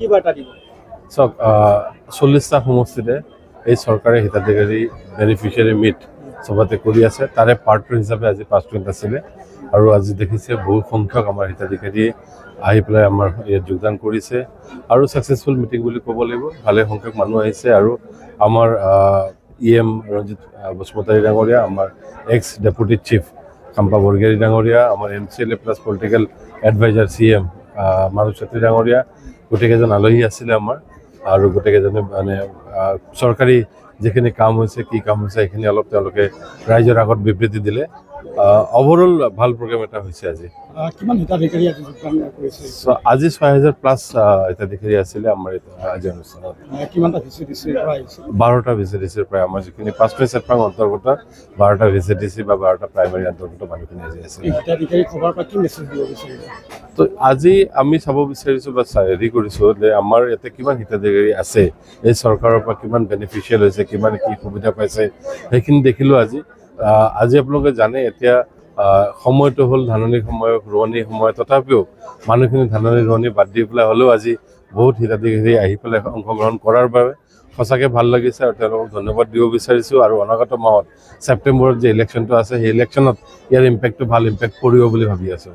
কি বাৰ্তা দিব? চাওক 40টা সমষ্টিতে এই চৰকাৰে হিতাধিকাৰী বেনিফিচিয়াৰী মিট চবতে কৰি আছে। তাৰে পাৰ্ট হিচাপে আজি 5 মিনিট আছিলে আৰু আজি দেখিছে বহু সংখ্যক আমাৰ হিতাধিকাৰীয়ে আহি পেলাই আমাৰ ইয়াত যোগদান কৰিছে আৰু ছাকচেছফুল মিটিং বুলি ক'ব লাগিব। ভালে সংখ্যক মানুহ আহিছে আৰু আমাৰ EM ৰঞ্জিত বসুমতাৰী ডাঙৰীয়া, আমাৰ ex deputy chief Kampa Borgoyary ডাঙৰীয়া, আমাৰ MCLA plus political adviser CM Madhav Chetri ডাঙৰীয়া, গোটেইকেইজন আলহী আছিলে আমাৰ আৰু গোটেইকেইজনে মানে চৰকাৰী যিখিনি কাম হৈছে কি কাম হৈছে সেইখিনি অলপ তেওঁলোকে ৰাইজৰ আগত বিবৃতি দিলে। অভাৰঅল ভাল প্ৰগ্ৰেম এটা হৈছে আজি। কিমান হিতাধিকাৰী আজি যোগদান কৰিছে? আজি 6000 প্লাছ হিতাধিকাৰী আছিলে আমাৰ আজি অনুষ্ঠানত। কিমানটা VCDCৰ পৰা আহিছে? 12টা VCDCৰ পৰা আমাৰ যিখিনি 5 চেটপাং অন্তৰ্গত 12টা VCDC বা 12টা প্ৰাইমাৰী অন্তৰ্গত মানুহখিনি আজি আছে। হিতাধিকাৰী খবৰ পৰা কি মেছেজ দিব বিচাৰিছে? তো আজি আমি চাব বিচাৰিছোঁ বা হেৰি কৰিছোঁ যে আমাৰ ইয়াতে কিমান হিতাধিকাৰী আছে, এই চৰকাৰৰ পৰা কিমান বেনিফিচিয়েল হৈছে, কিমান কি সুবিধা পাইছে সেইখিনি দেখিলোঁ আজি। আজি আপোনালোকে জানে এতিয়া সময়টো হ'ল ধাননিৰ সময়, ৰোৱনিৰ সময়, তথাপিও মানুহখিনি ধাননি ৰোৱনি বাদ দি পেলাই হ'লেও আজি বহুত হিতাধিকাৰী আহি পেলাই অংশগ্ৰহণ কৰাৰ বাবে সঁচাকৈ ভাল লাগিছে আৰু তেওঁলোকক ধন্যবাদ দিব বিচাৰিছোঁ। আৰু অনাগত মাহত ছেপ্টেম্বৰত যে ইলেকশ্যনটো আছে সেই ইলেকশ্যনত ইয়াৰ ইম্পেক্টটো ভাল ইম্পেক্ট পৰিব বুলি ভাবি আছোঁ।